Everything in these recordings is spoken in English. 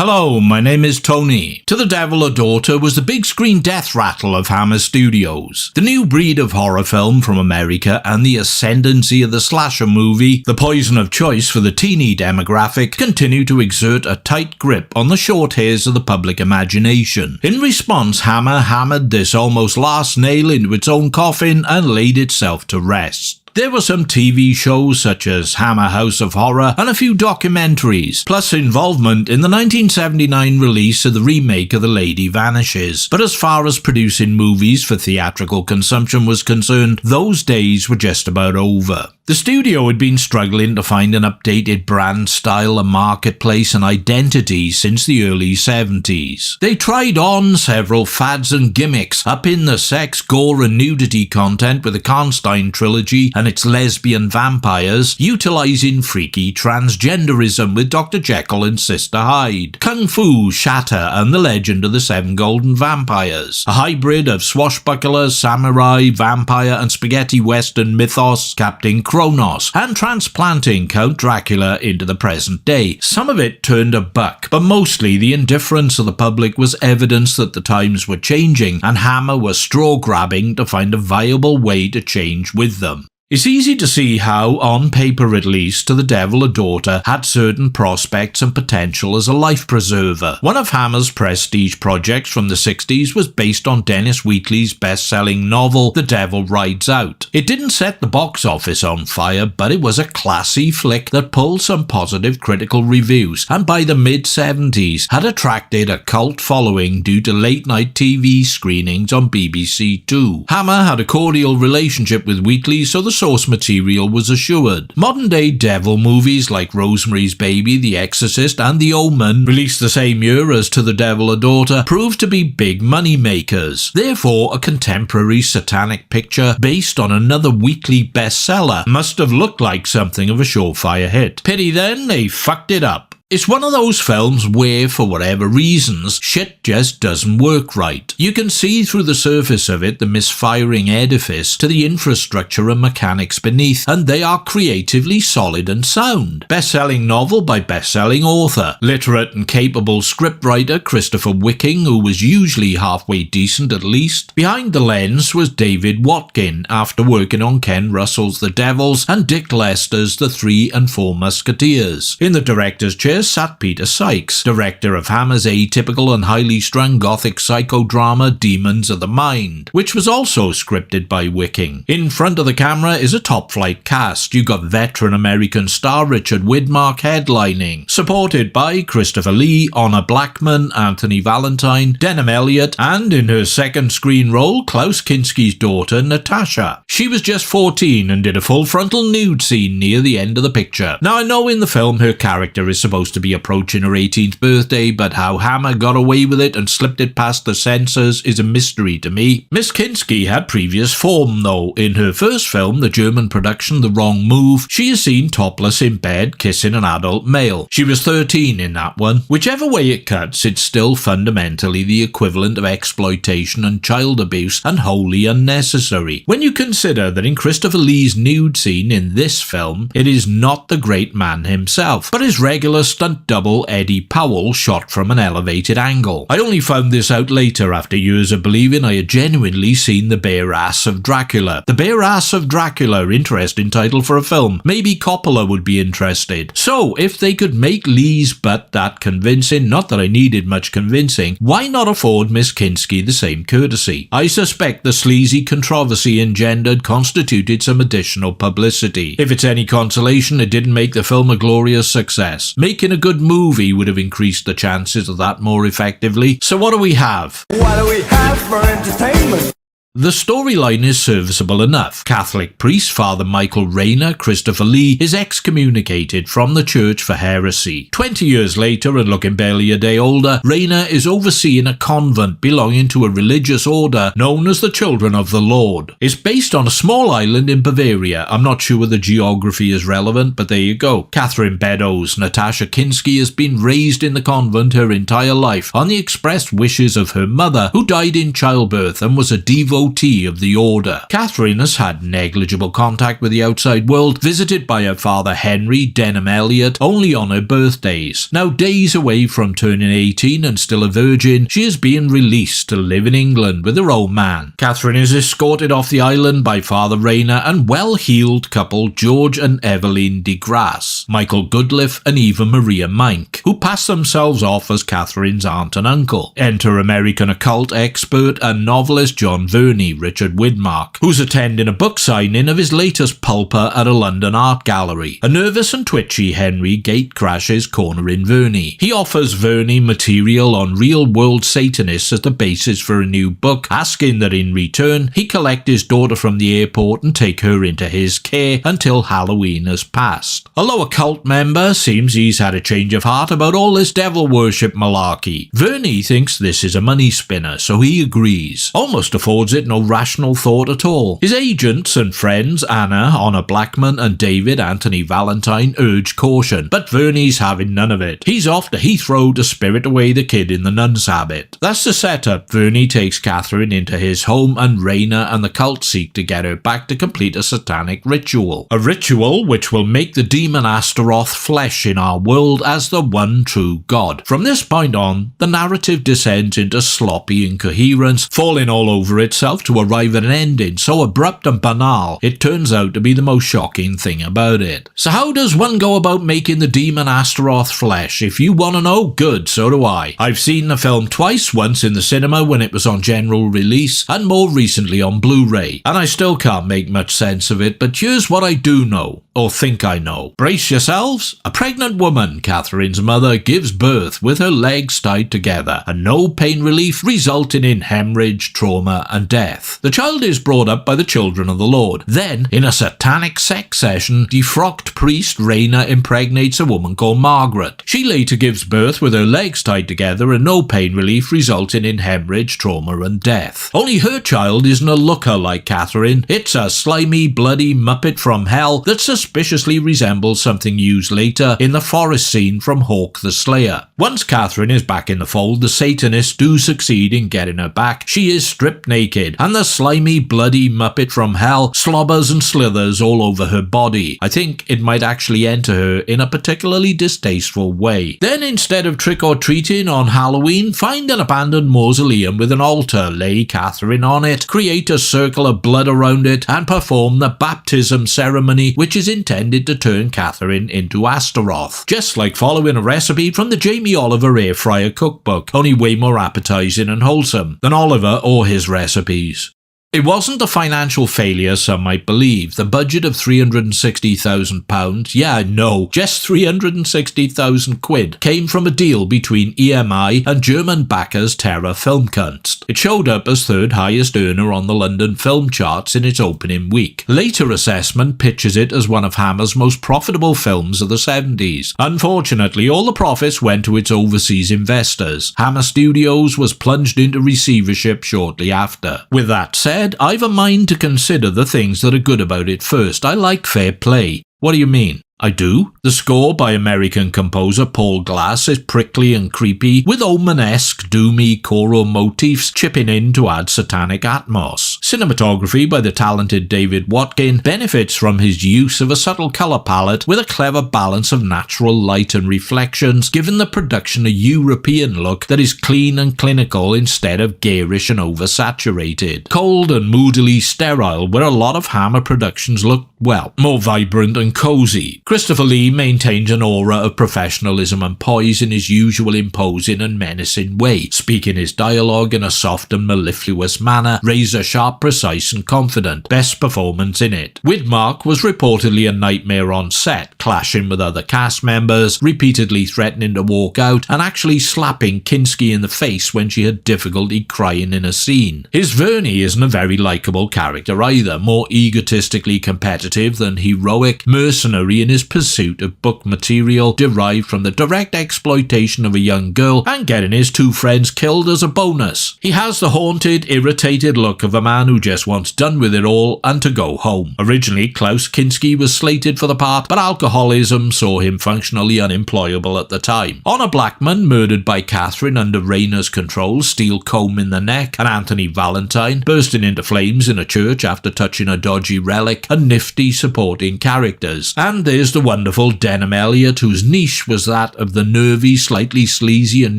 Hello, my name is Tony. To the Devil a Daughter was the big screen death rattle of Hammer Studios. The new breed of horror film from America and the ascendancy of the slasher movie, the poison of choice for the teenie demographic, continue to exert a tight grip on the short hairs of the public imagination. In response, Hammer hammered this almost last nail into its own coffin and laid itself to rest. There were some TV shows such as Hammer House of Horror and a few documentaries, plus involvement in the 1979 release of the remake of The Lady Vanishes. But as far as producing movies for theatrical consumption was concerned, those days were just about over. The studio had been struggling to find an updated brand style, a marketplace and identity since the early 70s. They tried on several fads and gimmicks, upping the sex, gore and nudity content with the Karnstein trilogy and its lesbian vampires, utilising freaky transgenderism with Dr. Jekyll and Sister Hyde, Kung Fu, Shatter and the Legend of the Seven Golden Vampires, a hybrid of swashbuckler, samurai, vampire and spaghetti western mythos, Captain Kronos, and transplanting Count Dracula into the present day. Some of it turned a buck, but mostly the indifference of the public was evidence that the times were changing and Hammer was straw grabbing to find a viable way to change with them. It's easy to see how, on paper at least, To the Devil a Daughter had certain prospects and potential as a life preserver. One of Hammer's prestige projects from the 60s was based on Dennis Wheatley's best-selling novel The Devil Rides Out. It didn't set the box office on fire, but it was a classy flick that pulled some positive critical reviews, and by the mid-70s had attracted a cult following due to late-night TV screenings on BBC Two. Hammer had a cordial relationship with Wheatley, so the source material was assured. Modern-day devil movies like Rosemary's Baby, The Exorcist and The Omen, released the same year as To the Devil a Daughter, proved to be big money makers. Therefore, a contemporary satanic picture based on another Wheatley bestseller must have looked like something of a surefire hit. Pity then they fucked it up. It's one of those films where, for whatever reasons, shit just doesn't work right. You can see through the surface of it the misfiring edifice to the infrastructure and mechanics beneath, and they are creatively solid and sound. Best-selling novel by best-selling author. Literate and capable scriptwriter Christopher Wicking, who was usually halfway decent at least. Behind the lens was David Watkin, after working on Ken Russell's The Devils and Dick Lester's The Three and Four Musketeers. In the director's chair sat Peter Sykes, director of Hammer's atypical and highly strung gothic psychodrama Demons of the Mind, which was also scripted by Wicking. In front of the camera is a top-flight cast. You got veteran American star Richard Widmark headlining, supported by Christopher Lee, Honor Blackman, Anthony Valentine, Denham Elliott, and in her second screen role, Klaus Kinski's daughter Natasha. She was just 14 and did a full frontal nude scene near the end of the picture. Now I know in the film her character is supposed to be approaching her 18th birthday, but how Hammer got away with it and slipped it past the censors is a mystery to me. Miss Kinski had previous form though. In her first film, the German production The Wrong Move, she is seen topless in bed kissing an adult male. She was 13 in that one. Whichever way it cuts, it's still fundamentally the equivalent of exploitation and child abuse, and wholly unnecessary. When you consider that in Christopher Lee's nude scene in this film, it is not the great man himself, but his regular stunt double Eddie Powell shot from an elevated angle. I only found this out later after years of believing I had genuinely seen The Bare Ass of Dracula. The Bare Ass of Dracula, interesting title for a film. Maybe Coppola would be interested. So, if they could make Lee's butt that convincing, not that I needed much convincing, why not afford Miss Kinski the same courtesy? I suspect the sleazy controversy engendered constituted some additional publicity. If it's any consolation, it didn't make the film a glorious success. Making a good movie would have increased the chances of that more effectively. So what do we have? What do we have for entertainment? The storyline is serviceable enough. Catholic priest Father Michael Rayner, Christopher Lee, is excommunicated from the church for heresy. 20 years later, and looking barely a day older, Rayner is overseeing a convent belonging to a religious order known as the Children of the Lord. It's based on a small island in Bavaria. I'm not sure the geography is relevant, but there you go. Catherine Beddoes, Natasha Kinski, has been raised in the convent her entire life on the expressed wishes of her mother, who died in childbirth and was a devout devotee of the order. Catherine has had negligible contact with the outside world, visited by her father Henry Denham Elliot only on her birthdays. Now days away from turning 18 and still a virgin, she is being released to live in England with her own man. Catherine is escorted off the island by Father Rayner and well-heeled couple George and Evelyn de Grasse, Michael Goodliff and Eva Maria Mink, who pass themselves off as Catherine's aunt and uncle. Enter American occult expert and novelist John Verney, Richard Widmark, who's attending a book signing of his latest pulper at a London art gallery. A nervous and twitchy Henry gate crashes cornering Verney. He offers Verney material on real-world Satanists as the basis for a new book, asking that in return he collect his daughter from the airport and take her into his care until Halloween has passed. Although a cult member seems he's had a change of heart about all this devil worship malarkey, Verney thinks this is a money spinner, so he agrees. Almost affords it no rational thought at all. His agents and friends, Anna, Honor Blackman and David Anthony Valentine, urge caution, but Verney's having none of it. He's off to Heathrow to spirit away the kid in the nun's habit. That's the setup. Verney takes Catherine into his home and Rayner and the cult seek to get her back to complete a satanic ritual. A ritual which will make the demon Astaroth flesh in our world as the one true God. From this point on, the narrative descends into sloppy incoherence, falling all over itself to arrive at an ending so abrupt and banal it turns out to be the most shocking thing about it. So how does one go about making the demon Astaroth flesh? If you want to know, good, so do I. I've seen the film twice, once in the cinema when it was on general release, and more recently on Blu-ray, and I still can't make much sense of it, but here's what I do know, or think I know. Brace yourselves. A pregnant woman, Catherine's mother, gives birth with her legs tied together, and no pain relief, resulting in hemorrhage, trauma, and death. The child is brought up by the children of the Lord. Then, in a satanic sex session, defrocked priest Rayner impregnates a woman called Margaret. She later gives birth with her legs tied together and no pain relief, resulting in hemorrhage, trauma, and death. Only her child isn't a looker like Catherine. It's a slimy, bloody muppet from hell that suspiciously resembles something used later in the forest scene from Hawk the Slayer. Once Catherine is back in the fold, the Satanists do succeed in getting her back. She is stripped naked, and the slimy, bloody muppet from hell slobbers and slithers all over her body. I think it might actually enter her in a particularly distasteful way. Then, instead of trick-or-treating on Halloween, find an abandoned mausoleum with an altar, lay Catherine on it, create a circle of blood around it, and perform the baptism ceremony which is intended to turn Catherine into Astaroth. Just like following a recipe from the Jamie Oliver air fryer cookbook, only way more appetizing and wholesome than Oliver or his recipes. It wasn't a financial failure some might believe. The budget of £360,000, yeah, no, just 360,000 quid, came from a deal between EMI and German backers Terra Filmkunst. It showed up as third highest earner on the London film charts in its opening week. Later assessment pitches it as one of Hammer's most profitable films of the 70s. Unfortunately, all the profits went to its overseas investors. Hammer Studios was plunged into receivership shortly after. With that said, I've a mind to consider the things that are good about it first. I like fair play. What do you mean? I do. The score by American composer Paul Glass is prickly and creepy, with omen-esque, doomy choral motifs chipping in to add satanic atmos. Cinematography by the talented David Watkin benefits from his use of a subtle colour palette with a clever balance of natural light and reflections, giving the production a European look that is clean and clinical instead of garish and oversaturated. Cold and moodily sterile, where a lot of Hammer productions look, well, more vibrant and cosy. Christopher Lee maintains an aura of professionalism and poise in his usual imposing and menacing way, speaking his dialogue in a soft and mellifluous manner, razor-sharp, precise and confident. Best performance in it. Widmark was reportedly a nightmare on set, clashing with other cast members, repeatedly threatening to walk out, and actually slapping Kinski in the face when she had difficulty crying in a scene. His Verney isn't a very likeable character either, more egotistically competitive than heroic, mercenary in his pursuit of book material derived from the direct exploitation of a young girl and getting his two friends killed as a bonus. He has the haunted, irritated look of a man who just wants done with it all and to go home. Originally, Klaus Kinski was slated for the part, but alcoholism saw him functionally unemployable at the time. Honor Blackman, murdered by Catherine under Rayner's control, steel comb in the neck, and Anthony Valentine, bursting into flames in a church after touching a dodgy relic, and nifty supporting characters. And there's the wonderful Denham Elliott, whose niche was that of the nervy, slightly sleazy and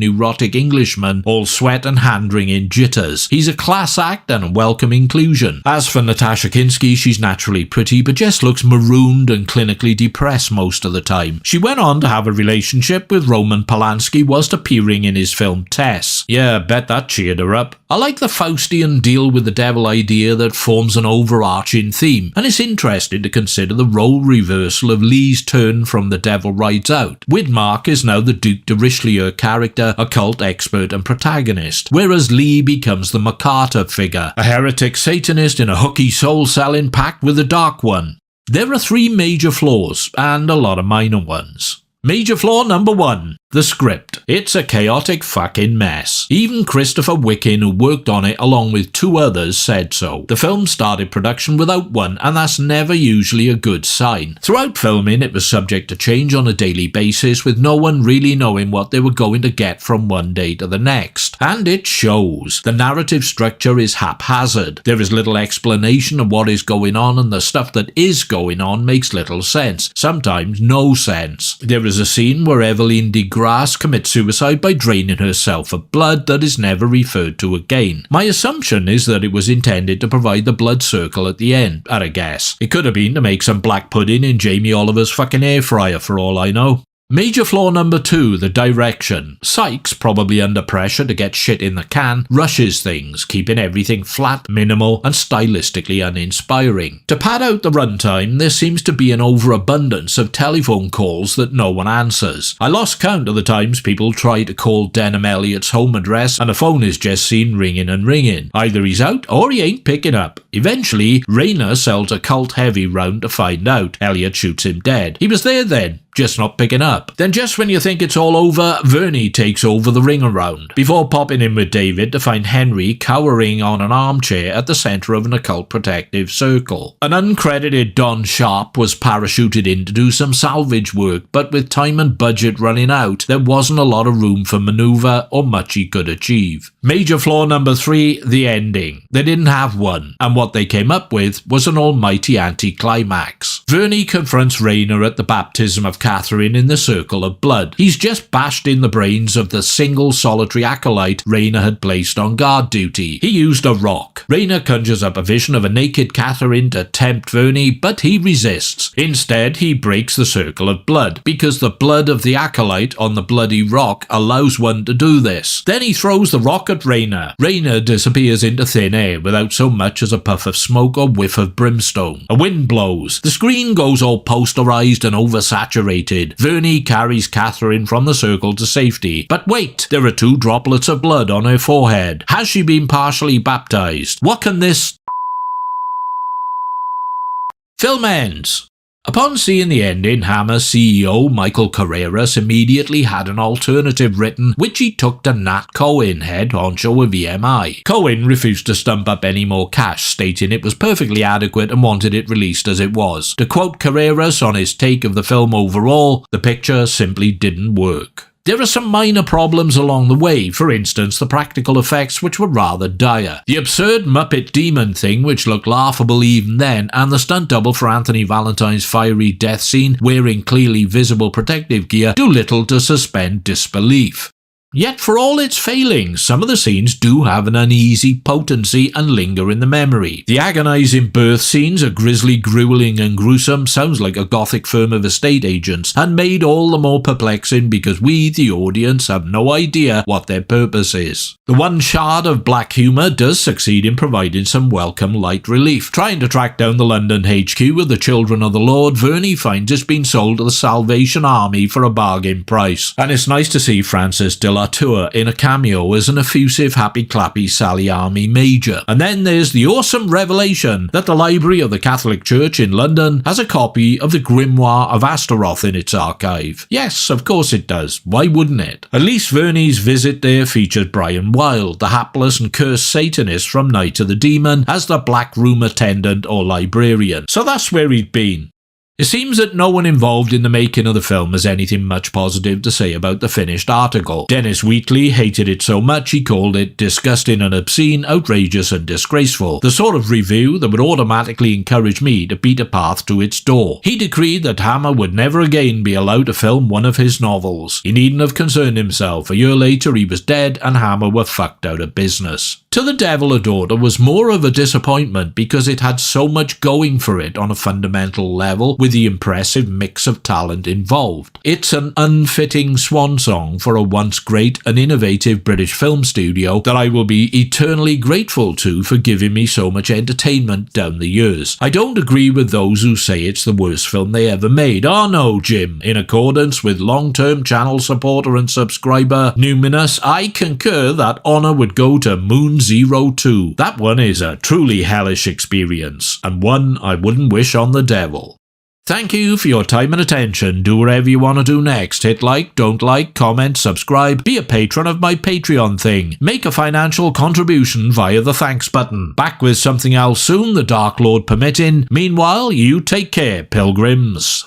neurotic Englishman, all sweat and hand-wringing jitters. He's a class act and a welcome inclusion. As for Natasha Kinski, she's naturally pretty, but just looks marooned and clinically depressed most of the time. She went on to have a relationship with Roman Polanski whilst appearing in his film Tess. Yeah, bet that cheered her up. I like the Faustian deal with the devil idea that forms an overarching theme, and it's interesting to consider the role reversal of Lee's turn from The Devil Rides Out. Widmark is now the Duc de Richelieu character, occult expert and protagonist, whereas Lee becomes the MacArthur figure, a heretic Satanist in a hooky soul-selling pact with the Dark One. There are 3 major flaws, and a lot of minor ones. Major flaw number 1. The script. It's a chaotic fucking mess. Even Christopher Wicken, who worked on it along with 2 others, said so. The film started production without one, and that's never usually a good sign. Throughout filming, it was subject to change on a daily basis, with no one really knowing what they were going to get from one day to the next. And it shows. The narrative structure is haphazard. There is little explanation of what is going on, and the stuff that is going on makes little sense. Sometimes no sense. There is a scene where Eveline de Grasse commits suicide by draining herself of blood that is never referred to again. My assumption is that it was intended to provide the blood circle at the end, at a guess. It could have been to make some black pudding in Jamie Oliver's fucking air fryer for all I know. Major flaw number 2, the direction. Sykes, probably under pressure to get shit in the can, rushes things, keeping everything flat, minimal, and stylistically uninspiring. To pad out the runtime, there seems to be an overabundance of telephone calls that no one answers. I lost count of the times people try to call Denham Elliott's home address and the phone is just seen ringing and ringing. Either he's out or he ain't picking up. Eventually, Rayner sells a cult-heavy round to find out. Elliott shoots him dead. He was there then, just not picking up. Then just when you think it's all over, Verney takes over the ring around, before popping in with David to find Henry cowering on an armchair at the centre of an occult protective circle. An uncredited Don Sharp was parachuted in to do some salvage work, but with time and budget running out, there wasn't a lot of room for manoeuvre or much he could achieve. Major flaw number 3, the ending. They didn't have one, and what they came up with was an almighty anticlimax. Verney confronts Rayner at the baptism of Catherine in the circle of blood. He's just bashed in the brains of the single solitary acolyte Rayner had placed on guard duty. He used a rock. Rayner conjures up a vision of a naked Catherine to tempt Verney, but he resists. Instead, he breaks the circle of blood, because the blood of the acolyte on the bloody rock allows one to do this. Then he throws the rock at Rayner. Rayner disappears into thin air without so much as a puff of smoke or whiff of brimstone. A wind blows. The screen goes all posterized and oversaturated. Verney carries Catherine from the circle to safety. But wait, there are 2 droplets of blood on her forehead. Has she been partially baptized? What can this... Film ends. Upon seeing the ending, Hammer CEO Michael Carreras immediately had an alternative written, which he took to Nat Cohen, head honcho of EMI. Cohen refused to stump up any more cash, stating it was perfectly adequate and wanted it released as it was. To quote Carreras on his take of the film overall, the picture simply didn't work. There are some minor problems along the way, for instance the practical effects, which were rather dire. The absurd Muppet demon thing, which looked laughable even then, and the stunt double for Anthony Valentine's fiery death scene wearing clearly visible protective gear do little to suspend disbelief. Yet for all its failings, some of the scenes do have an uneasy potency and linger in the memory. The agonising birth scenes are grisly, gruelling and gruesome, sounds like a gothic firm of estate agents, and made all the more perplexing because we, the audience, have no idea what their purpose is. The one shard of black humour does succeed in providing some welcome light relief. Trying to track down the London HQ of the Children of the Lord, Verney finds it's been sold to the Salvation Army for a bargain price. And it's nice to see Francis Delight Tour in a cameo as an effusive happy-clappy Sally Army Major. And then there's the awesome revelation that the Library of the Catholic Church in London has a copy of the Grimoire of Astaroth in its archive. Yes, of course it does. Why wouldn't it? At least Verney's visit there featured Brian Wilde, the hapless and cursed Satanist from Night of the Demon, as the Black Room attendant or librarian. So that's where he'd been. It seems that no one involved in the making of the film has anything much positive to say about the finished article. Dennis Wheatley hated it so much he called it disgusting and obscene, outrageous and disgraceful, the sort of review that would automatically encourage me to beat a path to its door. He decreed that Hammer would never again be allowed to film one of his novels. He needn't have concerned himself. A year later he was dead and Hammer were fucked out of business. To the Devil a Daughter was more of a disappointment because it had so much going for it on a fundamental level with the impressive mix of talent involved. It's an unfitting swan song for a once great and innovative British film studio that I will be eternally grateful to for giving me so much entertainment down the years. I don't agree with those who say it's the worst film they ever made. Oh no, Jim. In accordance with long-term channel supporter and subscriber Numinous, I concur that honour would go to Moon 02. That one is a truly hellish experience, and one I wouldn't wish on the devil. Thank you for your time and attention. Do whatever you want to do next. Hit like, don't like, comment, subscribe, be a patron of my Patreon thing. Make a financial contribution via the thanks button. Back with something else soon, the Dark Lord permitting. Meanwhile, you take care, pilgrims.